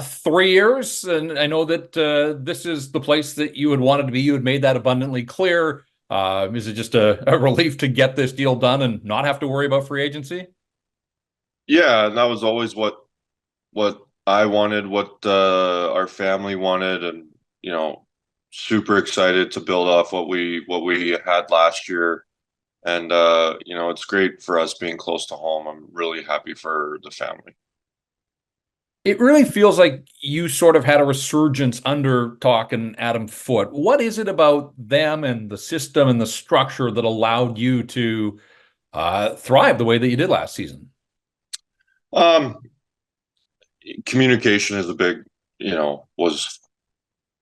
3 years, and I know that this is the place that you had wanted to be. You had made that abundantly clear. Is it just a relief to get this deal done and not have to worry about free agency? Yeah, and that was always what I wanted, what our family wanted, and super excited to build off what we had last year. And it's great for us being close to home. I'm really happy for the family. It really feels like you sort of had a resurgence under Talk and Adam Foote. What is it about them and the system and the structure that allowed you to thrive the way that you did last season? Um, Communication is was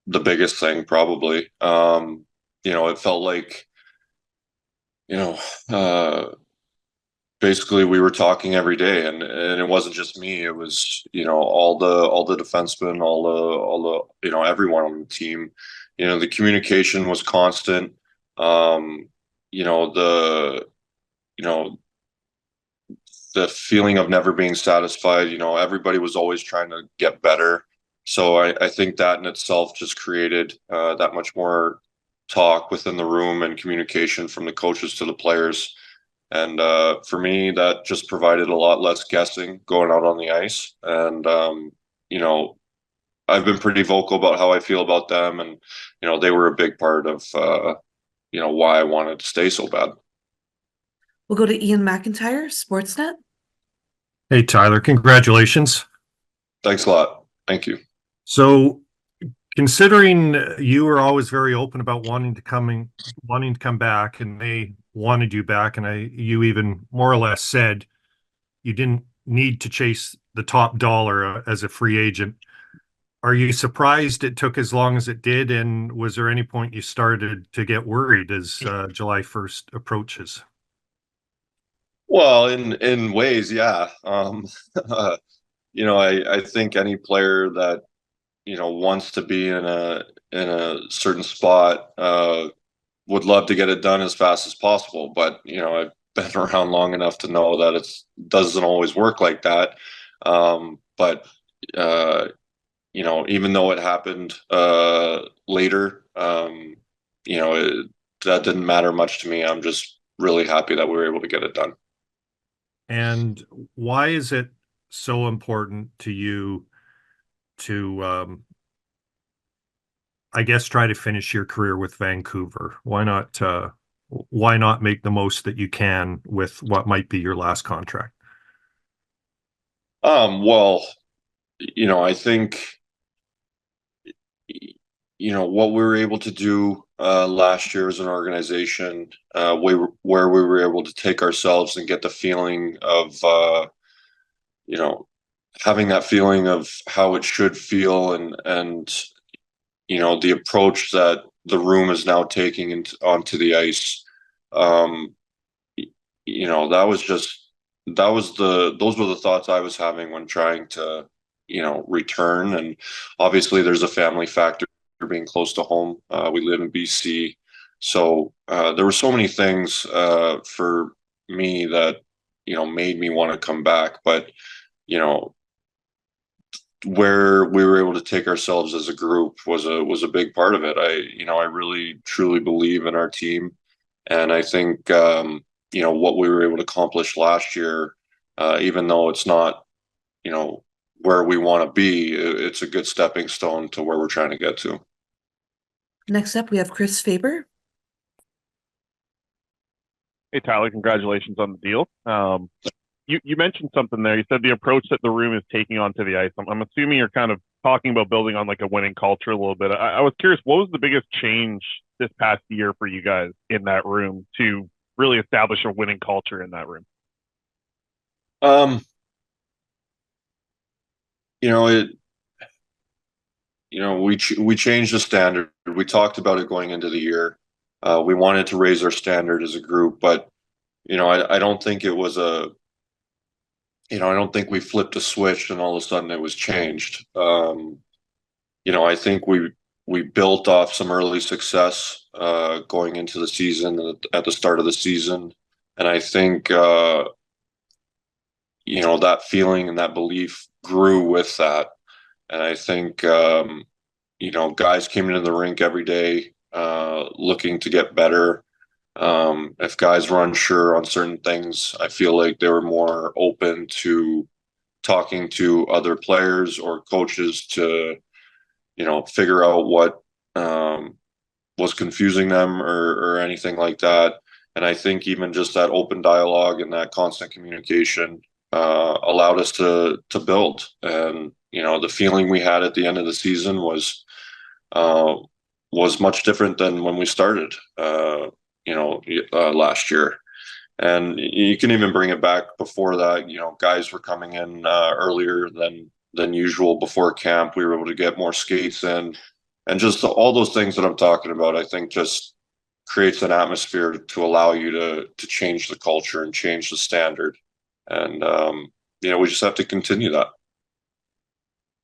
the biggest thing probably. It felt like, you know, uh, basically we were talking every day, and it wasn't just me. It was, all the defensemen, all the everyone on the team. The communication was constant. Um, you know, the you know the feeling of never being satisfied. Everybody was always trying to get better. So I think that in itself just created that much more talk within the room and communication from the coaches to the players. And for me, that just provided a lot less guessing going out on the ice. And, I've been pretty vocal about how I feel about them. And, they were a big part of, why I wanted to stay so bad. We'll go to Ian McIntyre, Sportsnet. Hey, Tyler, congratulations. Thanks a lot. Thank you. So, considering you were always very open about wanting to come back, and they wanted you back, and you even more or less said you didn't need to chase the top dollar as a free agent. Are you surprised it took as long as it did? And was there any point you started to get worried as July 1st approaches? Well, in ways, yeah. I think any player that wants to be in a certain spot would love to get it done as fast as possible. But I've been around long enough to know that it doesn't always work like that. But even though it happened later, that didn't matter much to me. I'm just really happy that we were able to get it done. And why is it so important to you to, I guess, try to finish your career with Vancouver? Why not make the most that you can with what might be your last contract? Well, I think what we were able to do last year as an organization, where we were able to take ourselves and get the feeling of you know having that feeling of how it should feel, and the approach that the room is now taking onto the ice. um that was just that was the those were the thoughts I was having when trying to return. And obviously there's a family factor being close to home. We live in BC, so there were so many things for me that made me want to come back. But you know where we were able to take ourselves as a group was a big part of it. I really truly believe in our team, and I think what we were able to accomplish last year, even though it's not you know where we want to be, it's a good stepping stone to where we're trying to get to. Next up, we have Chris Faber. Hey, Tyler, congratulations on the deal. You mentioned something there. You said the approach that the room is taking onto the ice. I'm assuming you're kind of talking about building on like a winning culture a little bit. I was curious, what was the biggest change this past year for you guys in that room to really establish a winning culture in that room? Um, you know it. We changed the standard. We talked about it going into the year. We wanted to raise our standard as a group, but I don't think it was I don't think we flipped a switch and all of a sudden it was changed. I think we built off some early success going into the season, at the start of the season, and I think that feeling and that belief grew with that. And I think, guys came into the rink every day looking to get better. If guys were unsure on certain things, I feel like they were more open to talking to other players or coaches to, figure out what was confusing them or anything like that. And I think even just that open dialogue and that constant communication allowed us to build. And the feeling we had at the end of the season uh, was much different than when we started. Last year. And you can even bring it back before that. Guys were coming in earlier than usual before camp. We were able to get more skates in, and just all those things that I'm talking about. I think just creates an atmosphere to allow you to change the culture and change the standard. And we just have to continue that.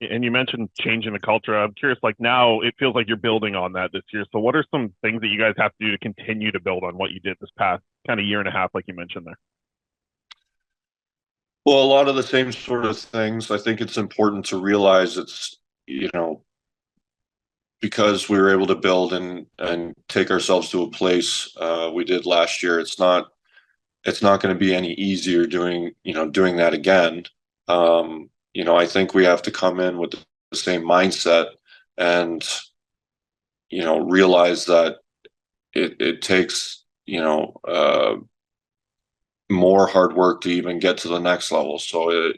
And you mentioned changing the culture. I'm curious, like now it feels like you're building on that this year. So what are some things that you guys have to do to continue to build on what you did this past kind of year and a half, like you mentioned there? Well, a lot of the same sort of things. I think it's important to realize it's, because we were able to build and take ourselves to a place we did last year. It's not going to be any easier doing that again. I think we have to come in with the same mindset and realize that it takes more hard work to even get to the next level. So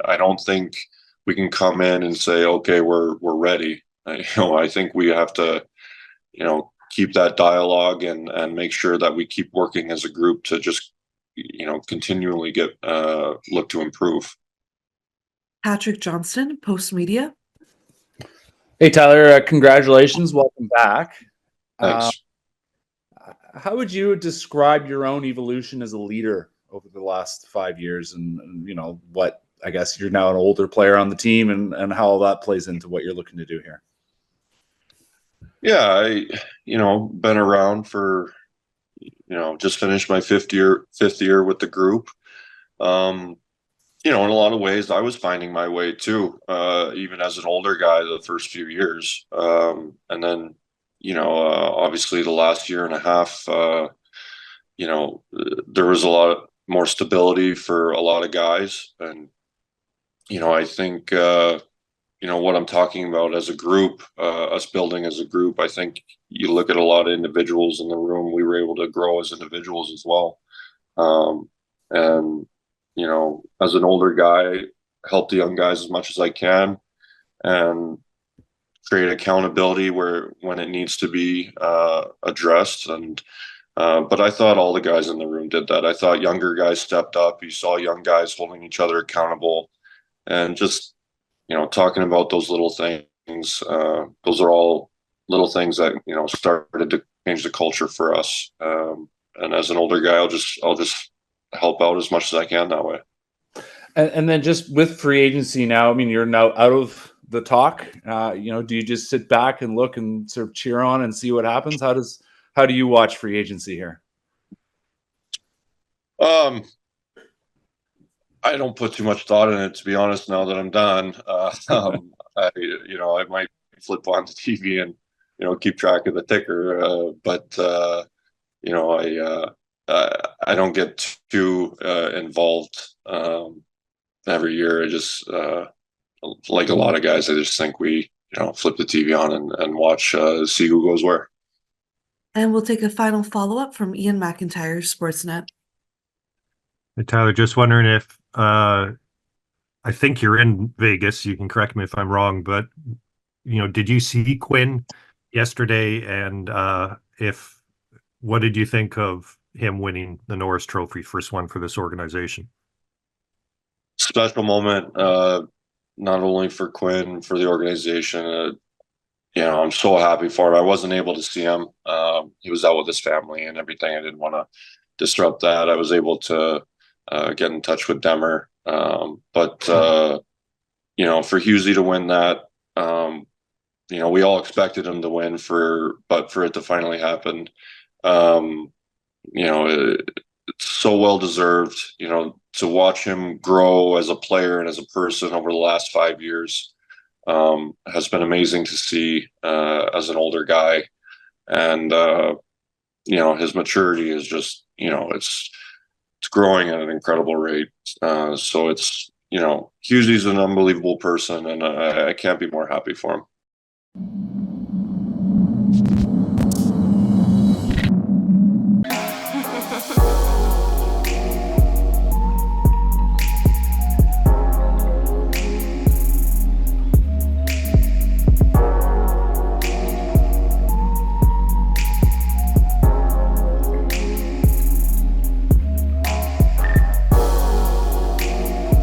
I don't think we can come in and say, okay, we're ready. I think we have to keep that dialogue and make sure that we keep working as a group to just continually get look to improve. Patrick Johnston, Post Media. Hey, Tyler, congratulations. Welcome back. Thanks. How would you describe your own evolution as a leader over the last 5 years? And what, I guess you're now an older player on the team and how that plays into what you're looking to do here. Yeah, I been around for just finished my fifth year with the group. In a lot of ways, I was finding my way too, even as an older guy the first few years. And then, obviously the last year and a half, there was a lot more stability for a lot of guys. And, I think, what I'm talking about as a group, us building as a group, I think you look at a lot of individuals in the room, we were able to grow as individuals as well. And as an older guy, help the young guys as much as I can and create accountability when it needs to be addressed. And but I thought all the guys in the room did that. I thought younger guys stepped up. You saw young guys holding each other accountable and just talking about those little things. Those are all little things that started to change the culture for us. And as an older guy, I'll just help out as much as I can that way. And then just with free agency now, I mean, you're now out of the talk. Do you just sit back and look and sort of cheer on and see what happens? How do you watch free agency here? I don't put too much thought in it, to be honest. Now that I'm done, I might flip on the TV and keep track of the ticker, but I don't get too involved every year. I just like a lot of guys. I just think we flip the TV on and watch, see who goes where. And we'll take a final follow-up from Ian McIntyre, Sportsnet. Hey, Tyler, just wondering if I think you're in Vegas. You can correct me if I'm wrong, but did you see Quinn yesterday? And what did you think of him winning the Norris Trophy, first one for this organization? Special moment, not only for Quinn, for the organization. I'm so happy for him. I wasn't able to see him. He was out with his family and everything. I didn't want to disrupt that. I was able to get in touch with Demmer. But for Husey to win that, we all expected him to win but for it to finally happen, it's so well deserved, to watch him grow as a player and as a person over the last 5 years. has been amazing to see as an older guy. And, his maturity is just, it's growing at an incredible rate. So it's, Hughesy's an unbelievable person, and I can't be more happy for him.